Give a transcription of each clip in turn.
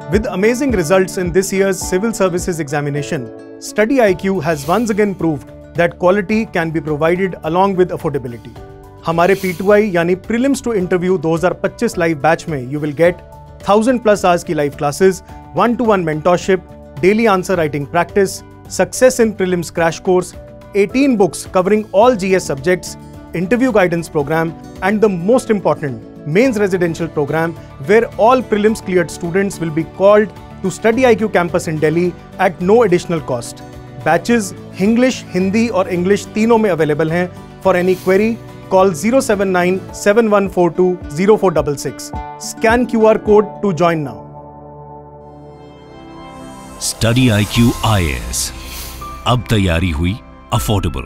With amazing results in this year's Civil Services examination, StudyIQ has once again proved that quality can be provided along with affordability. हमारे P2I यानी Prelims to Interview 2025 live batch में you will get 1000+ hours की live classes, 1-to-1 mentorship, daily answer writing practice, success in prelims crash course, 18 books covering all GS subjects, interview guidance program, and the most important, mains residential program where all prelims cleared students will be called to StudyIQ campus in Delhi at no additional cost. Batches English, Hindi और English तीनों में available हैं. For any query, call 079-7142-0466. Scan QR code to join now. StudyIQ IAS, अब तैयारी हुई affordable.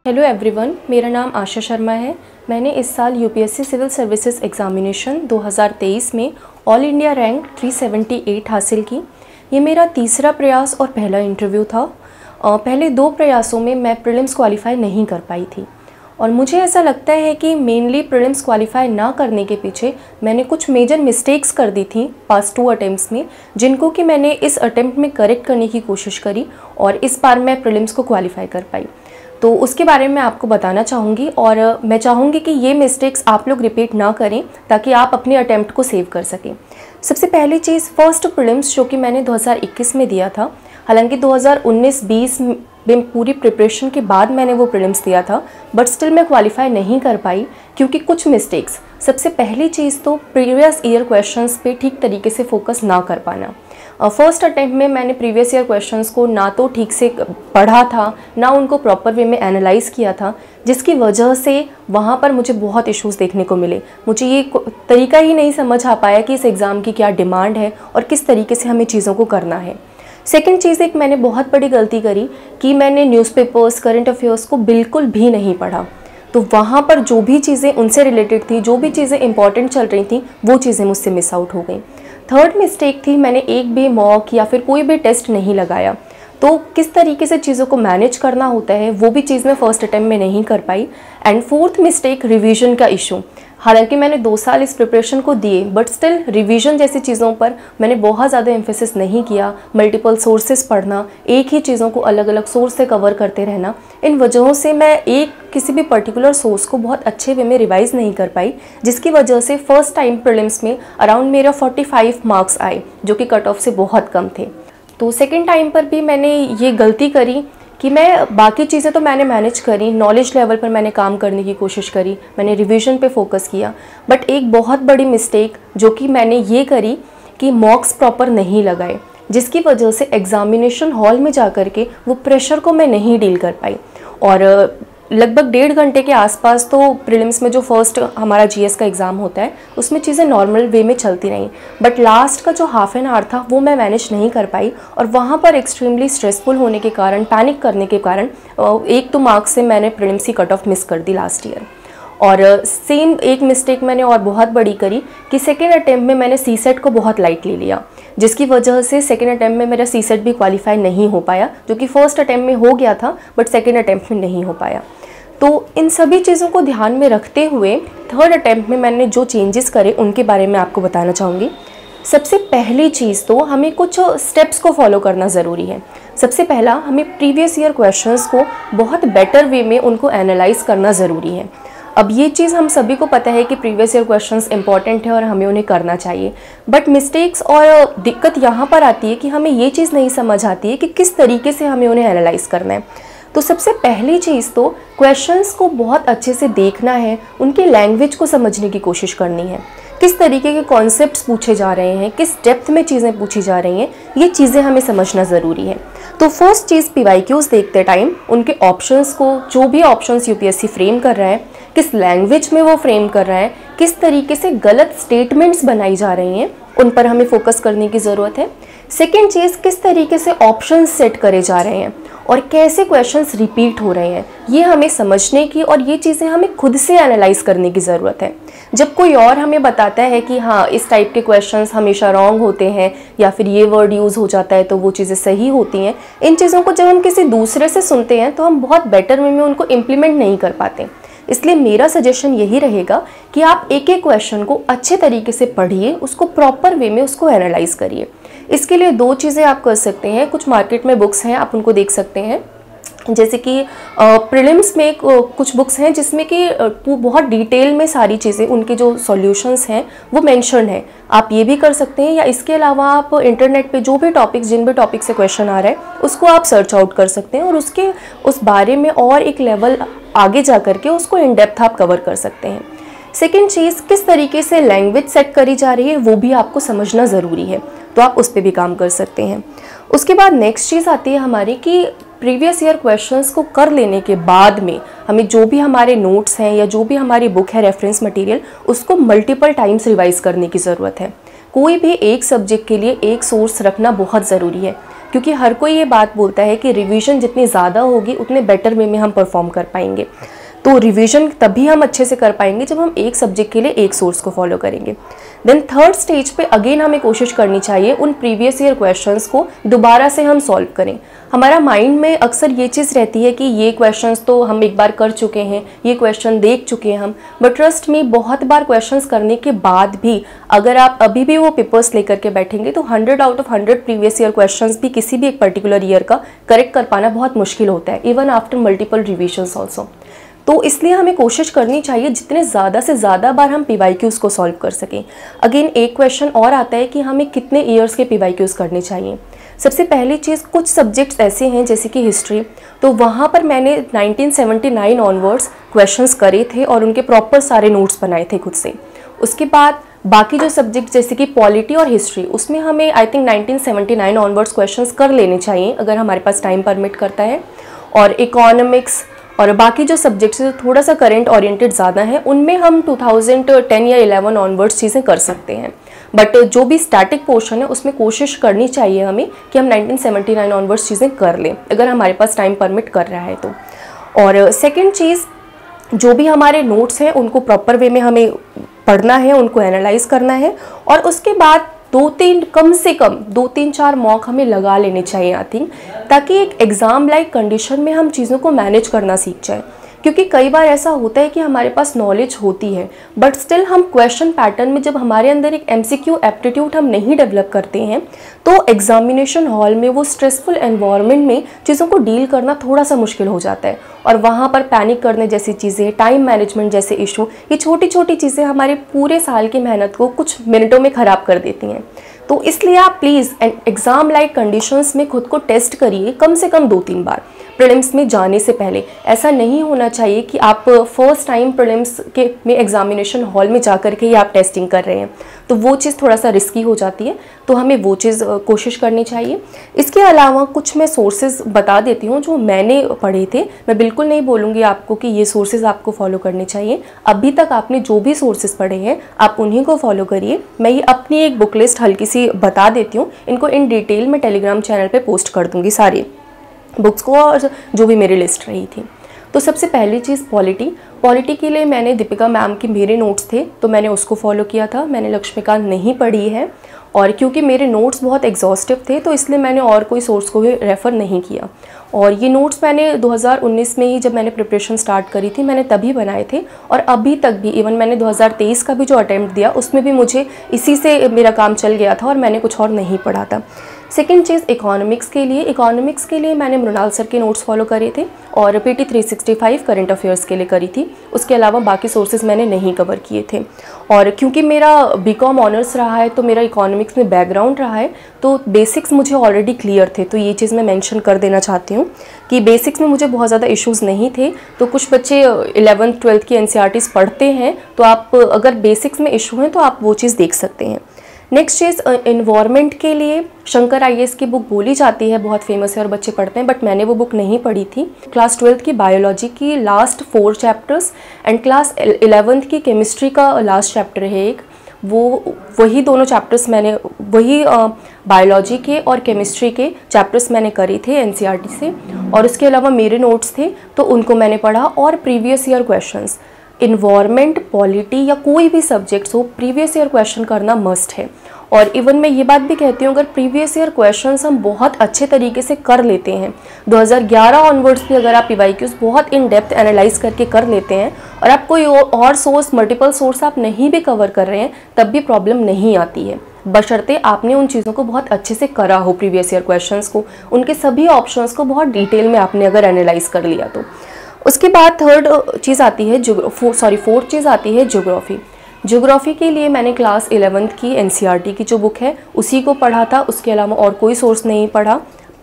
Hello everyone, मेरा नाम आशा शर्मा है। मैंने इस साल यूपीएससी सिविल सर्विसेज एग्जामिनेशन 2023 में ऑल इंडिया रैंक 378 हासिल की। ये मेरा तीसरा प्रयास और पहला इंटरव्यू था। पहले 2 प्रयासों में मैं प्रीलिम्स क्वालिफाई नहीं कर पाई थी और मुझे ऐसा लगता है कि मेनली प्रीलिम्स क्वालिफाई ना करने के पीछे मैंने कुछ मेजर मिस्टेक्स कर दी थी पास्ट 2 अटेम्प्ट्स में, जिनको कि मैंने इस अटेम्प्ट में करेक्ट करने की कोशिश करी और इस बार मैं प्रीलिम्स को क्वालिफाई कर पाई। तो उसके बारे में आपको बताना चाहूँगी और मैं चाहूँगी कि ये मिस्टेक्स आप लोग रिपीट ना करें ताकि आप अपने अटेम्प्ट को सेव कर सकें। सबसे पहली चीज़, फर्स्ट प्रीलिम्स जो कि मैंने 2021 में दिया था, हालांकि 2019-20 में पूरी प्रिपरेशन के बाद मैंने वो प्रीलिम्स दिया था, बट स्टिल मैं क्वालिफाई नहीं कर पाई क्योंकि कुछ मिस्टेक्स। सबसे पहली चीज़ तो प्रीवियस ईयर क्वेश्चंस पे ठीक तरीके से फोकस ना कर पाना। फर्स्ट अटेम्प्ट में मैंने प्रीवियस ईयर क्वेश्चंस को ना तो ठीक से पढ़ा था, ना उनको प्रॉपर वे में एनालाइज़ किया था, जिसकी वजह से वहाँ पर मुझे बहुत इश्यूज़ देखने को मिले। मुझे ये तरीका ही नहीं समझ आ पाया कि इस एग्ज़ाम की क्या डिमांड है और किस तरीके से हमें चीज़ों को करना है। सेकेंड चीज़, एक मैंने बहुत बड़ी गलती करी कि मैंने न्यूज़पेपर्स, करंट अफेयर्स को बिल्कुल भी नहीं पढ़ा। तो वहाँ पर जो भी चीज़ें उनसे रिलेटेड थी, जो भी चीज़ें इंपॉर्टेंट चल रही थी, वो चीज़ें मुझसे मिस आउट हो गई। थर्ड मिस्टेक थी, मैंने एक भी मॉक या फिर कोई भी टेस्ट नहीं लगाया। तो किस तरीके से चीज़ों को मैनेज करना होता है वो भी चीज़ मैं फर्स्ट अटेम्प्ट में नहीं कर पाई। एंड फोर्थ मिस्टेक, रिवीजन का इशू। हालांकि मैंने 2 साल इस प्रिपरेशन को दिए, बट स्टिल रिवीजन जैसी चीज़ों पर मैंने बहुत ज़्यादा एम्फेसिस नहीं किया। मल्टीपल सोर्सेज पढ़ना, एक ही चीज़ों को अलग अलग सोर्स से कवर करते रहना, इन वजहों से मैं किसी भी पर्टिकुलर सोर्स को बहुत अच्छे वे में रिवाइज़ नहीं कर पाई, जिसकी वजह से फर्स्ट टाइम प्रीलिम्स में अराउंड मेरा 45 मार्क्स आए, जो कि कट ऑफ से बहुत कम थे। तो सेकेंड टाइम पर भी मैंने ये गलती करी कि मैं बाकी चीज़ें तो मैंने मैनेज करी, नॉलेज लेवल पर मैंने काम करने की कोशिश करी, मैंने रिवीजन पे फोकस किया, बट एक बहुत बड़ी मिस्टेक जो कि मैंने ये करी कि मॉक्स प्रॉपर नहीं लगाए, जिसकी वजह से एग्ज़ामिनेशन हॉल में जा कर के वो प्रेशर को मैं नहीं डील कर पाई। और लगभग 1.5 घंटे के आसपास तो प्रीलिम्स में जो फर्स्ट हमारा जीएस का एग्ज़ाम होता है उसमें चीज़ें नॉर्मल वे में चलती रहीं, बट लास्ट का जो हाफ एन आवर था वो मैं मैनेज नहीं कर पाई और वहाँ पर एक्सट्रीमली स्ट्रेसफुल होने के कारण, पैनिक करने के कारण 1-2 मार्क्स से मैंने प्रीलिम्स की कट ऑफ मिस कर दी लास्ट ईयर। और सेम एक मिस्टेक मैंने और बहुत बड़ी करी कि सेकेंड अटेम्प्ट में मैंने सीसेट को बहुत लाइटली लिया, जिसकी वजह से सेकेंड अटेम्प्ट में मेरा सीसेट भी क्वालिफाई नहीं हो पाया, जो कि फर्स्ट अटेम्प्ट में हो गया था बट सेकेंड अटेम्प्ट में नहीं हो पाया। तो इन सभी चीज़ों को ध्यान में रखते हुए थर्ड अटेम्प्ट में मैंने जो चेंजेस करे उनके बारे में आपको बताना चाहूँगी। सबसे पहली चीज़ तो हमें कुछ स्टेप्स को फॉलो करना ज़रूरी है। सबसे पहला, हमें प्रीवियस ईयर क्वेश्चंस को बहुत बेटर वे में उनको एनालाइज करना ज़रूरी है। अब ये चीज़ हम सभी को पता है कि प्रीवियस ईयर क्वेश्चंस इंपॉर्टेंट है और हमें उन्हें करना चाहिए, बट मिस्टेक्स और दिक्कत यहाँ पर आती है कि हमें ये चीज़ नहीं समझ आती है कि किस तरीके से हमें उन्हें एनालाइज करना है। तो सबसे पहली चीज़ तो क्वेश्चंस को बहुत अच्छे से देखना है, उनकी लैंग्वेज को समझने की कोशिश करनी है, किस तरीके के कॉन्सेप्ट्स पूछे जा रहे हैं, किस डेप्थ में चीज़ें पूछी जा रही हैं, ये चीज़ें हमें समझना ज़रूरी है। तो फर्स्ट चीज़, पीवाईक्यूज़ देखते टाइम उनके ऑप्शंस को, जो भी ऑप्शंस यूपीएससी फ्रेम कर रहा है, किस लैंग्वेज में वो फ्रेम कर रहा है, किस तरीके से गलत स्टेटमेंट्स बनाई जा रही हैं, उन पर हमें फोकस करने की ज़रूरत है। सेकेंड चीज़, किस तरीके से ऑप्शंस सेट करे जा रहे हैं और कैसे क्वेश्चंस रिपीट हो रहे हैं, ये हमें समझने की और ये चीज़ें हमें खुद से एनालाइज करने की ज़रूरत है। जब कोई और हमें बताता है कि हाँ इस टाइप के क्वेश्चंस हमेशा रॉन्ग होते हैं या फिर ये वर्ड यूज़ हो जाता है तो वो चीज़ें सही होती हैं, इन चीज़ों को जब हम किसी दूसरे से सुनते हैं तो हम बहुत बेटर वे में उनको इम्प्लीमेंट नहीं कर पाते। इसलिए मेरा सजेशन यही रहेगा कि आप एक एक क्वेश्चन को अच्छे तरीके से पढ़िए, उसको प्रॉपर वे में उसको एनालाइज करिए। इसके लिए दो चीज़ें आप कर सकते हैं। कुछ मार्केट में बुक्स हैं, आप उनको देख सकते हैं, जैसे कि प्रीलिम्स में कुछ बुक्स हैं जिसमें कि बहुत डिटेल में सारी चीज़ें, उनके जो सॉल्यूशंस हैं वो मेंशन है। आप ये भी कर सकते हैं, या इसके अलावा आप इंटरनेट पे जो भी टॉपिक्स, जिन भी टॉपिक से क्वेश्चन आ रहा है उसको आप सर्च आउट कर सकते हैं और उस बारे में और एक लेवल आगे जा करके उसको इन डेप्थ आप कवर कर सकते हैं। सेकेंड चीज़, किस तरीके से लैंग्वेज सेट करी जा रही है वो भी आपको समझना ज़रूरी है, तो आप उस पर भी काम कर सकते हैं। उसके बाद नेक्स्ट चीज़ आती है हमारी कि प्रीवियस ईयर क्वेश्चंस को कर लेने के बाद में हमें जो भी हमारे नोट्स हैं या जो भी हमारी बुक है रेफरेंस मटेरियल, उसको मल्टीपल टाइम्स रिवाइज करने की ज़रूरत है। कोई भी एक सब्जेक्ट के लिए एक सोर्स रखना बहुत ज़रूरी है, क्योंकि हर कोई ये बात बोलता है कि रिवीजन जितनी ज़्यादा होगी उतने बेटर वे में हम परफॉर्म कर पाएंगे। तो रिवीजन तभी हम अच्छे से कर पाएंगे जब हम एक सब्जेक्ट के लिए एक सोर्स को फॉलो करेंगे। देन थर्ड स्टेज पे अगेन हमें कोशिश करनी चाहिए उन प्रीवियस ईयर क्वेश्चंस को दोबारा से हम सॉल्व करें। हमारा माइंड में अक्सर ये चीज़ रहती है कि ये क्वेश्चंस तो हम एक बार कर चुके हैं, ये क्वेश्चन देख चुके हैं हम, बट ट्रस्ट मी, बहुत बार क्वेश्चंस करने के बाद भी अगर आप अभी भी वो पेपर्स लेकर के बैठेंगे तो 100 out of 100 previous year questions भी किसी भी एक पर्टिकुलर ईयर का करेक्ट कर पाना बहुत मुश्किल होता है, even after multiple revisions also. तो इसलिए हमें कोशिश करनी चाहिए जितने ज़्यादा से ज़्यादा बार हम PYQs को सॉल्व कर सकें। अगेन एक क्वेश्चन और आता है कि हमें कितने ईयर्स के PYQs करने चाहिए। सबसे पहली चीज़, कुछ सब्जेक्ट्स ऐसे हैं जैसे कि हिस्ट्री, तो वहाँ पर मैंने 1979 ऑनवर्ड्स क्वेश्चंस करे थे और उनके प्रॉपर सारे नोट्स बनाए थे खुद से। उसके बाद बाकी जो सब्जेक्ट जैसे कि पॉलिटी और हिस्ट्री, उसमें हमें आई थिंक 1979 ऑनवर्ड्स क्वेश्चंस कर लेने चाहिए अगर हमारे पास टाइम परमिट करता है। और इकोनॉमिक्स और बाकी जो सब्जेक्ट्स थोड़ा सा करंट ओरिएंटेड ज़्यादा है, उनमें हम 2010 या 11 ऑनवर्ड्स चीज़ें कर सकते हैं। बट जो भी स्टैटिक पोर्शन है उसमें कोशिश करनी चाहिए हमें कि हम 1979 ऑनवर्ड्स चीज़ें कर लें अगर हमारे पास टाइम परमिट कर रहा है तो। और सेकेंड चीज़, जो भी हमारे नोट्स हैं उनको प्रॉपर वे में हमें पढ़ना है, उनको एनालाइज करना है, और उसके बाद कम से कम 2-3-4 मॉक हमें लगा लेने चाहिए आई थिंक, ताकि एक एग्ज़ाम लाइक कंडीशन में हम चीज़ों को मैनेज करना सीख जाए। क्योंकि कई बार ऐसा होता है कि हमारे पास नॉलेज होती है बट स्टिल हम क्वेश्चन पैटर्न में जब हमारे अंदर एक MCQ एप्टीट्यूड हम नहीं डेवलप करते हैं तो एग्जामिनेशन हॉल में वो स्ट्रेसफुल एनवायरनमेंट में चीज़ों को डील करना थोड़ा सा मुश्किल हो जाता है, और वहाँ पर पैनिक करने जैसी चीज़ें, टाइम मैनेजमेंट जैसे इशू, ये छोटी छोटी चीज़ें हमारे पूरे साल की मेहनत को कुछ मिनटों में ख़राब कर देती हैं। तो इसलिए आप प्लीज़ एग्ज़ाम लाइक कंडीशंस में खुद को टेस्ट करिए कम से कम 2-3 बार प्रीलिम्स में जाने से पहले। ऐसा नहीं होना चाहिए कि आप फर्स्ट टाइम प्रीलिम्स के में एग्जामिनेशन हॉल में जाकर के ही आप टेस्टिंग कर रहे हैं, तो वो चीज़ थोड़ा सा रिस्की हो जाती है, तो हमें वो चीज़ कोशिश करनी चाहिए। इसके अलावा कुछ मैं सोर्सेज बता देती हूँ जो मैंने पढ़े थे। मैं बिल्कुल नहीं बोलूँगी आपको कि ये सोर्सेज आपको फॉलो करने चाहिए, अभी तक आपने जो भी सोर्सेज पढ़े हैं आप उन्हीं को फॉलो करिए। मैं ये अपनी एक बुक लिस्ट हल्की सी बता देती हूँ, इनको इन डिटेल में टेलीग्राम चैनल पर पोस्ट कर दूँगी सारी बुक्स को और जो भी मेरी लिस्ट रही थी। तो सबसे पहली चीज़ पॉलिटी के लिए मैंने दीपिका मैम के मेरे नोट्स थे तो मैंने उसको फॉलो किया था। मैंने लक्ष्मीकांत नहीं पढ़ी है, और क्योंकि मेरे नोट्स बहुत एग्जॉस्टिव थे तो इसलिए मैंने और कोई सोर्स को भी रेफ़र नहीं किया। और ये नोट्स मैंने 2019 में ही जब मैंने प्रिपरेशन स्टार्ट करी थी मैंने तभी बनाए थे, और अभी तक भी इवन मैंने 2023 का भी जो अटैम्प्ट दिया उसमें भी मुझे इसी से मेरा काम चल गया था और मैंने कुछ और नहीं पढ़ा था। सेकेंड चीज़, इकोनॉमिक्स के लिए मैंने मृणाल सर के नोट्स फॉलो करे थे और PT 365 करंट अफेयर्स के लिए करी थी। उसके अलावा बाकी सोर्सेज मैंने नहीं कवर किए थे। और क्योंकि मेरा BCom ऑनर्स रहा है तो मेरा इकोनॉमिक्स में बैकग्राउंड रहा है, तो बेसिक्स मुझे ऑलरेडी क्लियर थे। तो ये चीज़ मैं मेंशन कर देना चाहती हूँ कि बेसिक्स में मुझे बहुत ज़्यादा इश्यूज़ नहीं थे। तो कुछ बच्चे 11th 12th की NCERTs पढ़ते हैं, तो आप अगर बेसिक्स में इशू हैं तो आप वो चीज़ देख सकते हैं। नेक्स्ट चीज़, इन्वायरमेंट के लिए शंकर IAS की बुक बोली जाती है, बहुत फेमस है और बच्चे पढ़ते हैं, बट मैंने वो बुक नहीं पढ़ी थी। क्लास 12th की बायोलॉजी की last 4 chapters and class 11th की केमिस्ट्री का लास्ट चैप्टर है एक, वही दोनों चैप्टर्स मैंने वही बायोलॉजी के और केमिस्ट्री के चैप्टर्स मैंने करे थे NCERT से, और उसके अलावा मेरे नोट्स थे तो उनको मैंने पढ़ा। और previous year questions environment, polity या कोई भी सब्जेक्ट्स हो, प्रीवियस ईयर क्वेश्चन करना मस्ट है। और इवन मैं ये बात भी कहती हूँ, अगर प्रीवियस ईयर क्वेश्चंस हम बहुत अच्छे तरीके से कर लेते हैं, 2011 ऑनवर्ड्स भी अगर आप पीवाईक्यूज बहुत इन डेप्थ एनालाइज करके कर लेते हैं और आप कोई और सोर्स, मल्टीपल सोर्स आप नहीं भी कवर कर रहे हैं, तब भी प्रॉब्लम नहीं आती है, बशर्ते आपने उन चीज़ों को बहुत अच्छे से करा हो। प्रीवियस ईयर क्वेश्चंस को, उनके सभी ऑप्शंस को बहुत डिटेल में आपने अगर एनालाइज कर लिया तो। उसके बाद फोर्थ चीज़ आती है ज्योग्राफी। ज्योग्राफी के लिए मैंने क्लास 11th की एनसीईआरटी की जो बुक है उसी को पढ़ा था, उसके अलावा और कोई सोर्स नहीं पढ़ा।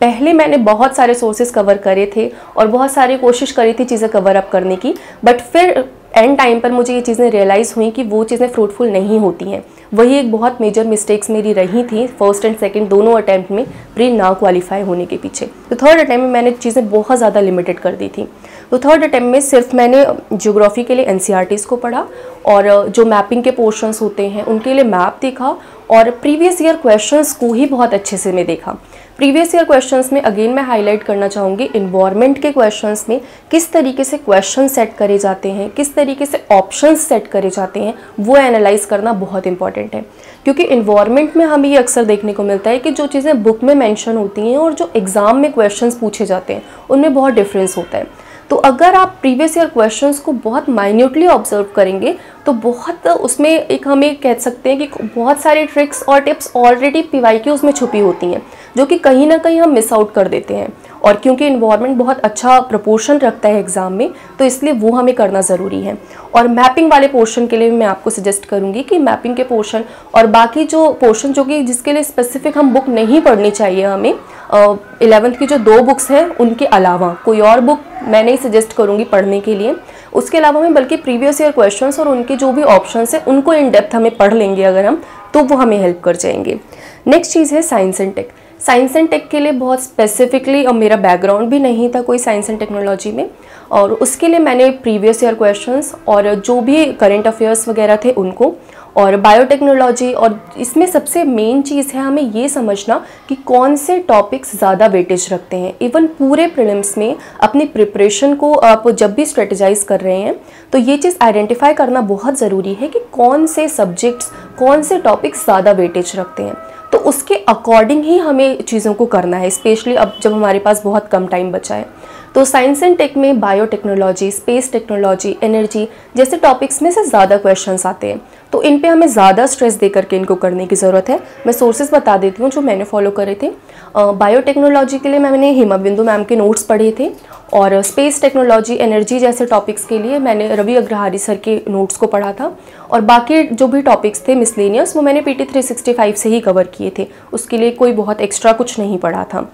पहले मैंने बहुत सारे सोर्सेज कवर करे थे और बहुत सारी कोशिश करी थी चीज़ें कवर अप करने की, बट फिर एंड टाइम पर मुझे ये चीज़ें रियलाइज़ हुई कि वो चीज़ें फ्रूटफुल नहीं होती हैं। वही एक बहुत मेजर मिस्टेक्स मेरी रही थी फर्स्ट एंड सेकंड दोनों अटैम्प्ट में, प्री ना क्वालिफाई होने के पीछे। तो थर्ड अटैम्प्ट में मैंने चीज़ें बहुत ज़्यादा लिमिटेड कर दी थी। तो थर्ड अटैम्प्ट में सिर्फ मैंने ज्योग्राफी के लिए एनसीईआरटीज़ को पढ़ा और जो मैपिंग के पोर्शंस होते हैं उनके लिए मैप देखा और प्रीवियस ईयर क्वेश्चंस को ही बहुत अच्छे से मैं देखा। प्रीवियस ईयर क्वेश्चंस में अगेन मैं हाईलाइट करना चाहूँगी, इन्वायरमेंट के क्वेश्चंस में किस तरीके से क्वेश्चन सेट करे जाते हैं, किस तरीके से ऑप्शंस सेट करे जाते हैं, वो एनालाइज करना बहुत इंपॉर्टेंट है। क्योंकि इन्वायरमेंट में हमें ये अक्सर देखने को मिलता है कि जो चीज़ें बुक में मेंशन होती हैं और जो एग्ज़ाम में क्वेश्चंस पूछे जाते हैं उनमें बहुत डिफरेंस होता है। तो अगर आप प्रीवियस ईयर क्वेश्चंस को बहुत माइन्यूटली ऑब्जर्व करेंगे तो बहुत उसमें एक हमें कह सकते हैं कि बहुत सारे ट्रिक्स और टिप्स ऑलरेडी पीवाईक्यूज में छुपी होती हैं जो कि कहीं ना कहीं हम मिस आउट कर देते हैं। और क्योंकि इन्वायरमेंट बहुत अच्छा प्रपोर्शन रखता है एग्ज़ाम में, तो इसलिए वो हमें करना ज़रूरी है। और मैपिंग वाले पोर्शन के लिए मैं आपको सजेस्ट करूँगी कि मैपिंग के पोर्शन और बाकी जो पोर्शन जो कि जिसके लिए स्पेसिफिक हम बुक नहीं पढ़नी चाहिए हमें, 11th की जो 2 बुक्स हैं उनके अलावा कोई और बुक मैं नहीं सजेस्ट करूँगी पढ़ने के लिए। उसके अलावा मैं बल्कि प्रीवियस ईयर क्वेश्चंस और उनके जो भी ऑप्शंस हैं उनको इन डेप्थ हमें पढ़ लेंगे अगर हम, तो वो हमें हेल्प कर जाएंगे। नेक्स्ट चीज़ है science and tech. Science and tech के लिए बहुत स्पेसिफिकली, और मेरा बैकग्राउंड भी नहीं था कोई साइंस एंड टेक्नोलॉजी में, और उसके लिए मैंने प्रीवियस ईयर क्वेश्चंस और जो भी करंट अफेयर्स वगैरह थे उनको, और बायोटेक्नोलॉजी। और इसमें सबसे मेन चीज़ है हमें ये समझना कि कौन से टॉपिक्स ज़्यादा वेटेज रखते हैं। इवन पूरे प्रीलिम्स में अपनी प्रिपरेशन को आप जब भी स्ट्रेटेजाइज कर रहे हैं तो ये चीज़ आइडेंटिफाई करना बहुत ज़रूरी है कि कौन से सब्जेक्ट्स, कौन से टॉपिक्स ज़्यादा वेटेज रखते हैं। तो उसके अकॉर्डिंग ही हमें चीज़ों को करना है, स्पेशली अब जब हमारे पास बहुत कम टाइम बचा है। तो साइंस एंड टेक में बायोटेक्नोलॉजी, स्पेस टेक्नोलॉजी, एनर्जी जैसे टॉपिक्स में से ज़्यादा क्वेश्चंस आते हैं, तो इन पे हमें ज़्यादा स्ट्रेस दे करके इनको करने की ज़रूरत है। मैं सोर्सेज बता देती हूँ जो मैंने फॉलो करे थे। बायोटेक्नोलॉजी के लिए मैंने हिमाबिंदु मैम के नोट्स पढ़े थे, और स्पेस टेक्नोलॉजी, एनर्जी जैसे टॉपिक्स के लिए मैंने रवि अग्रहारी सर के नोट्स को पढ़ा था। और बाकी जो भी टॉपिक्स थे मिसलेनियस वो मैंने PT 365 से ही कवर किए थे, उसके लिए कोई बहुत एक्स्ट्रा कुछ नहीं पढ़ा था।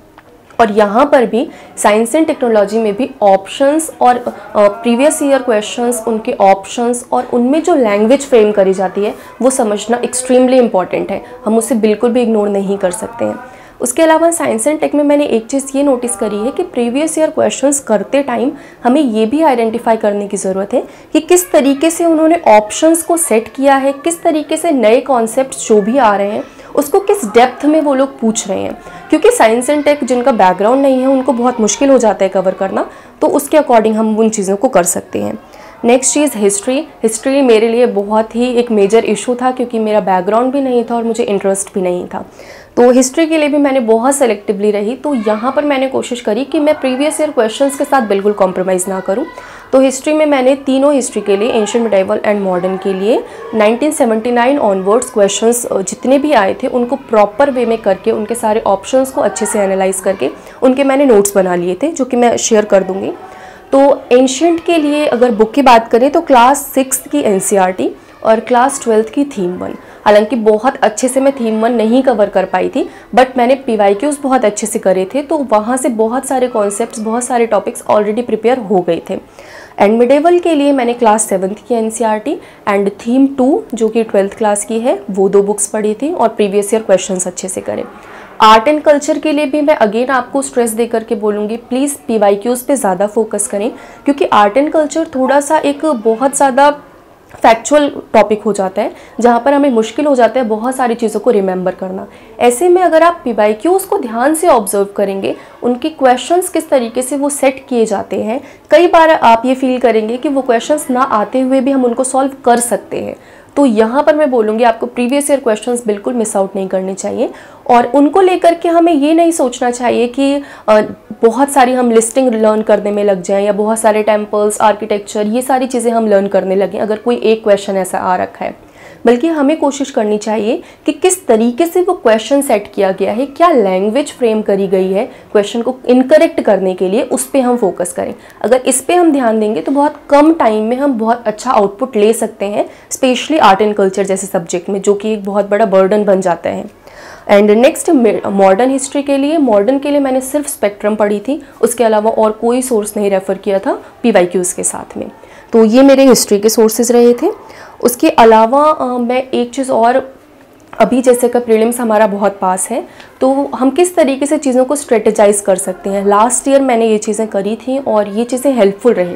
और यहाँ पर भी साइंस एंड टेक्नोलॉजी में भी ऑप्शंस और प्रीवियस ईयर क्वेश्चंस, उनके ऑप्शंस और उनमें जो लैंग्वेज फ्रेम करी जाती है वो समझना एक्सट्रीमली इम्पॉर्टेंट है, हम उसे बिल्कुल भी इग्नोर नहीं कर सकते हैं। उसके अलावा साइंस एंड टेक में मैंने एक चीज़ ये नोटिस करी है कि प्रीवियस ईयर क्वेश्चंस करते टाइम हमें ये भी आइडेंटिफाई करने की ज़रूरत है कि किस तरीके से उन्होंने ऑप्शंस को सेट किया है, किस तरीके से नए कॉन्सेप्ट्स जो भी आ रहे हैं उसको किस डेप्थ में वो लोग पूछ रहे हैं। क्योंकि साइंस एंड टेक जिनका बैकग्राउंड नहीं है उनको बहुत मुश्किल हो जाता है कवर करना, तो उसके अकॉर्डिंग हम उन चीज़ों को कर सकते हैं। नेक्स्ट चीज़ हिस्ट्री। हिस्ट्री मेरे लिए बहुत ही एक मेजर इशू था क्योंकि मेरा बैकग्राउंड भी नहीं था और मुझे इंटरेस्ट भी नहीं था, तो हिस्ट्री के लिए भी मैंने बहुत सेलेक्टिवली रही। तो यहाँ पर मैंने कोशिश करी कि मैं प्रीवियस ईयर क्वेश्चंस के साथ बिल्कुल कॉम्प्रोमाइज़ ना करूँ। तो हिस्ट्री में मैंने तीनों हिस्ट्री के लिए, एंशिएंट, मिडाइवल एंड मॉडर्न के लिए 1979 ऑनवर्ड्स क्वेश्चंस जितने भी आए थे उनको प्रॉपर वे में करके, उनके सारे ऑप्शंस को अच्छे से एनालाइज करके उनके मैंने नोट्स बना लिए थे जो कि मैं शेयर कर दूँगी। तो एंशिएंट के लिए अगर बुक की बात करें तो क्लास 6 की NCERT और क्लास 12 की थीम 1, हालांकि बहुत अच्छे से मैं थीम 1 नहीं कवर कर पाई थी, बट मैंने PYQs बहुत अच्छे से करे थे, तो वहाँ से बहुत सारे कॉन्सेप्ट्स, बहुत सारे टॉपिक्स ऑलरेडी प्रिपेयर हो गए थे। एंड मिडेवल के लिए मैंने क्लास 7 की NCERT एंड थीम 2 जो कि 12th क्लास की है वो 2 बुक्स पढ़ी थी और प्रीवियस ईयर क्वेश्चंस अच्छे से करे। आर्ट एंड कल्चर के लिए भी मैं अगेन आपको स्ट्रेस दे करके बोलूँगी, प्लीज़ PYQs पे ज़्यादा फोकस करें, क्योंकि आर्ट एंड कल्चर थोड़ा सा एक बहुत ज़्यादा फैक्चुअल टॉपिक हो जाता है, जहाँ पर हमें मुश्किल हो जाता है बहुत सारी चीज़ों को रिमेंबर करना। ऐसे में अगर आप PYQs को ध्यान से ऑब्जर्व करेंगे, उनके क्वेश्चंस किस तरीके से वो सेट किए जाते हैं, कई बार आप ये फील करेंगे कि वो क्वेश्चंस ना आते हुए भी हम उनको सॉल्व कर सकते हैं। तो यहाँ पर मैं बोलूँगी आपको प्रीवियस ईयर क्वेश्चंस बिल्कुल मिस आउट नहीं करने चाहिए, और उनको लेकर के हमें ये नहीं सोचना चाहिए कि बहुत सारी हम लिस्टिंग लर्न करने में लग जाएं, या बहुत सारे टेम्पल्स, आर्किटेक्चर, ये सारी चीज़ें हम लर्न करने लगें अगर कोई एक क्वेश्चन ऐसा आ रखा है। बल्कि हमें कोशिश करनी चाहिए कि किस तरीके से वो क्वेश्चन सेट किया गया है, क्या लैंग्वेज फ्रेम करी गई है क्वेश्चन को इनकरेक्ट करने के लिए, उस पर हम फोकस करें। अगर इस पे हम ध्यान देंगे तो बहुत कम टाइम में हम बहुत अच्छा आउटपुट ले सकते हैं, स्पेशली आर्ट एंड कल्चर जैसे सब्जेक्ट में, जो कि एक बहुत बड़ा बर्डन बन जाता है। एंड नेक्स्ट मॉडर्न हिस्ट्री के लिए, मॉडर्न के लिए मैंने सिर्फ स्पेक्ट्रम पढ़ी थी, उसके अलावा और कोई सोर्स नहीं रेफ़र किया था PYQs के साथ में। तो ये मेरे हिस्ट्री के सोर्सेज रहे थे। उसके अलावा मैं एक चीज़ और, अभी जैसे कि प्रीलिम्स हमारा बहुत पास है, तो हम किस तरीके से चीज़ों को स्ट्रेटेजाइज कर सकते हैं। लास्ट ईयर मैंने ये चीज़ें करी थी और ये चीज़ें हेल्पफुल रही।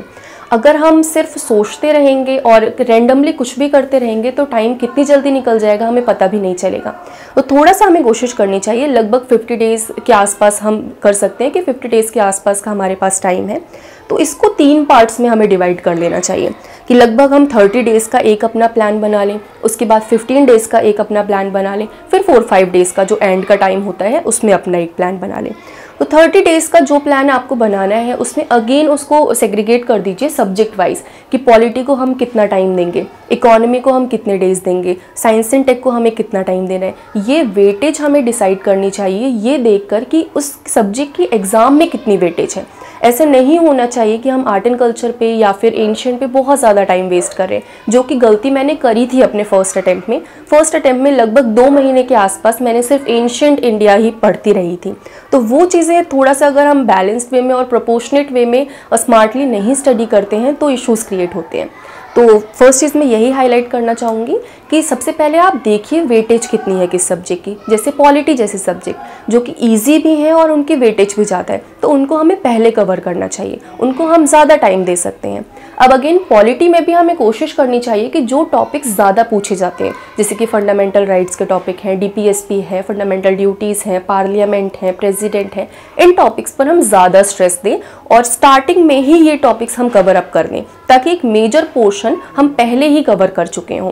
अगर हम सिर्फ सोचते रहेंगे और रैंडमली कुछ भी करते रहेंगे तो टाइम कितनी जल्दी निकल जाएगा हमें पता भी नहीं चलेगा। तो थोड़ा सा हमें कोशिश करनी चाहिए, लगभग 50 डेज़ के आसपास हम कर सकते हैं कि 50 डेज़ के आसपास का हमारे पास टाइम है। तो इसको 3 पार्ट्स में हमें डिवाइड कर लेना चाहिए कि लगभग हम 30 डेज़ का एक अपना प्लान बना लें, उसके बाद 15 डेज़ का एक अपना प्लान बना लें, फिर 4-5 डेज़ का जो एंड का टाइम होता है उसमें अपना एक प्लान बना लें। तो 30 डेज़ का जो प्लान आपको बनाना है उसमें अगेन उसको सेग्रीगेट कर दीजिए सब्जेक्ट वाइज कि पॉलिटी को हम कितना टाइम देंगे, इकोनॉमी को हम कितने डेज़ देंगे, साइंस एंड टेक को हमें कितना टाइम देना है। ये वेटेज हमें डिसाइड करनी चाहिए ये देखकर कि उस सब्जेक्ट की एग्ज़ाम में कितनी वेटेज है। ऐसे नहीं होना चाहिए कि हम आर्ट एंड कल्चर पे या फिर एंशिएंट पे बहुत ज़्यादा टाइम वेस्ट करें, जो कि गलती मैंने करी थी अपने फर्स्ट अटैम्प्ट में। फर्स्ट अटैम्प्ट में लगभग 2 महीने के आसपास मैंने सिर्फ एंशिएंट इंडिया ही पढ़ती रही थी। तो वो चीज़ें थोड़ा सा अगर हम बैलेंस्ड वे में और प्रोपोर्शनेट वे में स्मार्टली नहीं स्टडी करते हैं तो इश्यूज़ क्रिएट होते हैं। तो फर्स्ट चीज़ मैं यही हाईलाइट करना चाहूँगी कि सबसे पहले आप देखिए वेटेज कितनी है किस सब्जेक्ट की। जैसे पॉलिटी जैसे सब्जेक्ट जो कि इजी भी हैं और उनकी वेटेज भी ज़्यादा है, तो उनको हमें पहले कवर करना चाहिए, उनको हम ज़्यादा टाइम दे सकते हैं। अब अगेन पॉलिटी में भी हमें कोशिश करनी चाहिए कि जो टॉपिक्स ज़्यादा पूछे जाते हैं, जैसे कि फंडामेंटल राइट्स के टॉपिक हैं, DPSP है, फंडामेंटल ड्यूटीज़ हैं, पार्लियामेंट है, प्रेसिडेंट है, इन टॉपिक्स पर हम ज़्यादा स्ट्रेस दें और स्टार्टिंग में ही ये टॉपिक्स हम कवर अप कर दें, ताकि एक मेजर पोर्शन हम पहले ही कवर कर चुके हों।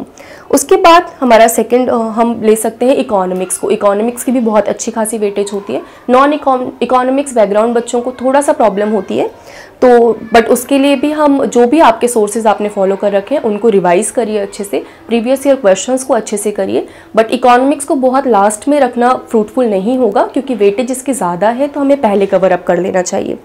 उसके बाद हमारा सेकंड हम ले सकते हैं इकोनॉमिक्स को। इकोनॉमिक्स की भी बहुत अच्छी खासी वेटेज होती है। नॉन इकोनॉमिक्स बैकग्राउंड बच्चों को थोड़ा सा प्रॉब्लम होती है, तो बट उसके लिए भी हम जो भी आपके सोर्सेज आपने फॉलो कर रखे हैं उनको रिवाइज करिए अच्छे से, प्रीवियस ईयर क्वेश्चंस को अच्छे से करिए। बट इकोनॉमिक्स को बहुत लास्ट में रखना फ्रूटफुल नहीं होगा, क्योंकि वेटेज इसकी ज़्यादा है, तो हमें पहले कवर अप कर लेना चाहिए।